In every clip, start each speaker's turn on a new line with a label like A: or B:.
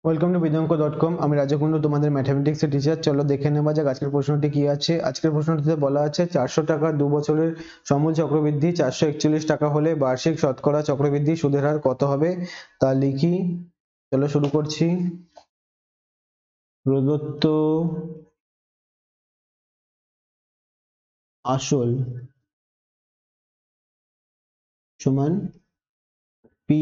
A: Welcome to বিদঙ্ক.com। আমি রাজকুন্ডু, তোমাদের ম্যাথমেটিক্সের teacher. চলো দেখে নেওয়া যাক আজকের প্রশ্নটি কি আছে। আজকের প্রশ্নটিতে বলা আছে 400 টাকা 2 বছরের সমূল চক্রবৃদ্ধি 441 টাকা হলে বার্ষিক শতকরা চক্রবৃদ্ধি সুদের হার কত হবে তা লিখি। চলো শুরু করছি। প্রদত্ত আসল সমান পি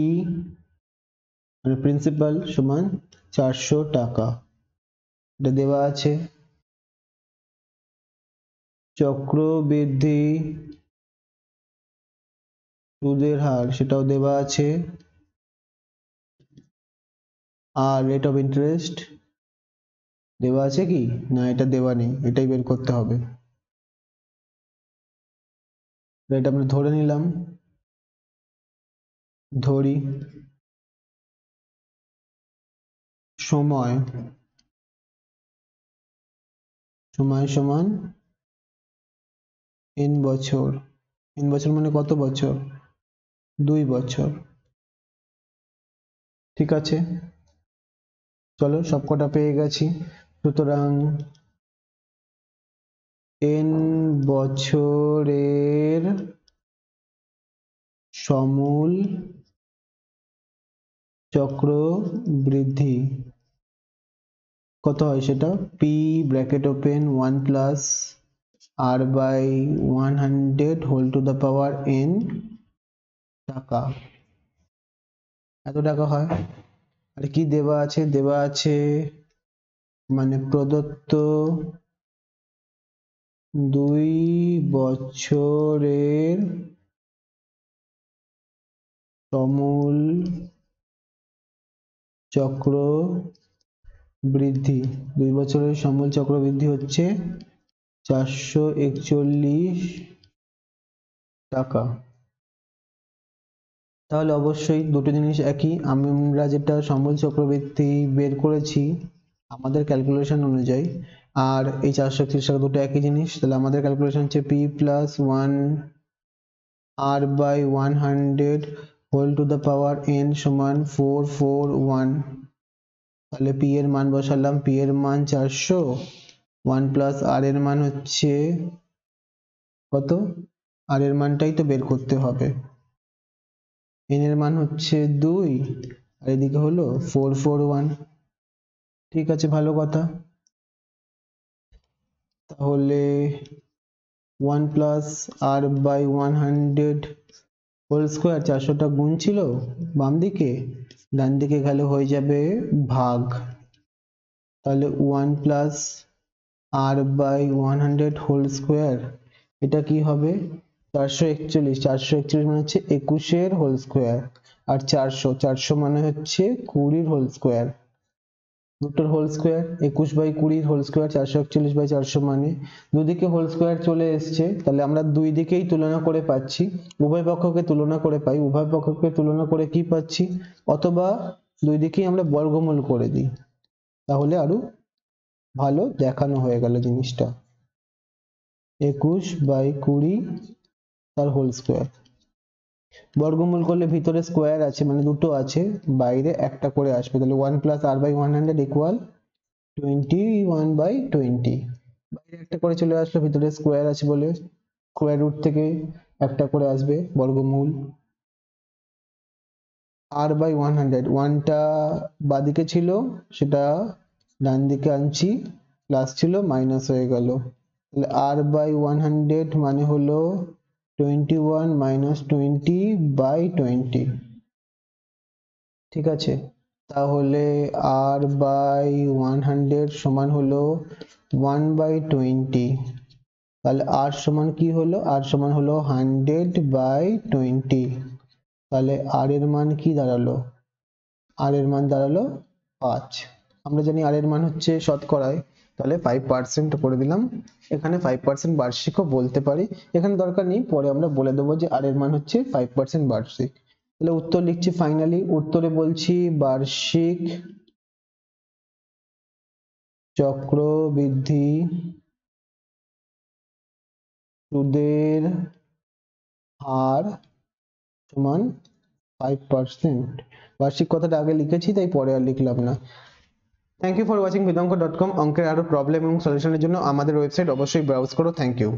A: মানে প্রিন্সিপাল সমান 400 টাকা, এটা দেওয়া আছে। চক্রবৃদ্ধি সুদের হার সেটাও দেওয়া আছে, আর রেট অফ ইন্টারেস্ট দেওয়া আছে কি না, এটা দেওয়া নেই, এটাই বের করতে হবে। এটা আমরা ধরে নিলাম, ধরি সময় সময় সমান n বছর। n বছর মানে কত বছর? 2 বছর। ঠিক আছে, চলো সবকটা পেয়ে গেছি। সুতরাং n বছরের সমূল চক্রবৃদ্ধি কত হয় সেটা p bracket open 1 plus r by 100 whole to the power n টাকা, এত টাকা হয়। আর কি দেওয়া আছে? দেওয়া আছে মানে প্রদত্ত 2 বছরের সমূল চক্রবৃদ্ধি, 2 বছরের সমূল চক্রবৃদ্ধি হচ্ছে 441 টাকা। তাহলে অবশ্যই দুটো জিনিস একই। আমরা যেটা সমূল চক্রবৃদ্ধি বের করেছি আমাদের ক্যালকুলেশন অনুযায়ী, আর এই 441 টাকা দুটো একই জিনিস। তাহলে আমাদের ক্যালকুলেশন হচ্ছে p plus 1 r by 100 whole to the power n সমান 441। তাহলে p এর মান বসালাম, p এর মান 400, 1 প্লাস r এর মান হচ্ছে কত? r এর মানটাই তো বের করতে হবে। n এর মান হচ্ছে 2 আর এদিকে হলো 441। ঠিক আছে, ভালো কথা। তাহলে 1 plus r by 100 whole square, 400টা গুণ ছিল বাম দিকে, ডান দিকে গেলে হয়ে যাবে ভাগ। তাহলে 1 plus r by 100 whole square, এটা কি হবে? 441। 441 মানে হচ্ছে 21 হোল স্কোয়ার, আর 400 মানে হচ্ছে 20 হোল স্কোয়ার। দুটোর whole square 21 by 20 whole square 441 by 400, মানে দুদিকে হোল স্কোয়ার চলে এসছে। তাহলে আমরা দুই দিকেই তুলনা করে পাচ্ছি, উভয় পক্ষকে তুলনা করে পাই, উভয় পক্ষকে তুলনা করে কি পাচ্ছি, অথবা দুই দিকেই আমরা বর্গমূল করে দিই, তাহলে আরো ভালো দেখানো হয়ে গেল জিনিসটা। 21 বাই 20 তার হোল স্কোয়ার, বর্গমূল করলে ভিতরে স্কোয়ার আছে মানে দুটো আছে, বাইরে একটা করে আসবে। তাহলে 1 plus r by 100 equal 21 by 20। বাইরে একটা করে চলে আসলো, ভিতরে স্কোয়ার আছে বলে স্কোয়ার রুট থেকে একটা করে আসবে বর্গমূল। r বাই 100, 1টা বাদিকে ছিল সেটা ডান দিকে আনছি, প্লাস ছিল মাইনাস হয়ে গেল। তাহলে r বাই 100 মানে হলো 21 মাইনাস 20 বাই 20। ঠিক আছে, তাহলে r বাই 100 সমান হলো 1 বাই 20। তাহলে r সমান কি হলো? r সমান হলো 100 বাই 20। তাহলে r এর মান কি দাঁড়ালো? r এর মান দাঁড়ালো 5। আমরা জানি r এর মান হচ্ছে শতকরায়, তাহলে 5% করে দিলাম। এখানে 5% বার্ষিকও বলতে পারি, এখানে দরকার নেই, পরে আমরা বলে দেবো যে r এর মান হচ্ছে 5% বার্ষিক। তাহলে উত্তর লিখছি ফাইনালি, উত্তরে বলছি বার্ষিক চক্রবৃদ্ধি সুদের হার সমান 5%। বার্ষিক কথাটা আগে লিখেছি তাই পরে আর লিখলাম না। Thank you for watching vedanko.com। অঙ্কের আরো প্রবলেম এবং সলিউশনের জন্য আমাদের ওয়েবসাইট অবশ্যই ব্রাউজ করো। Thank you.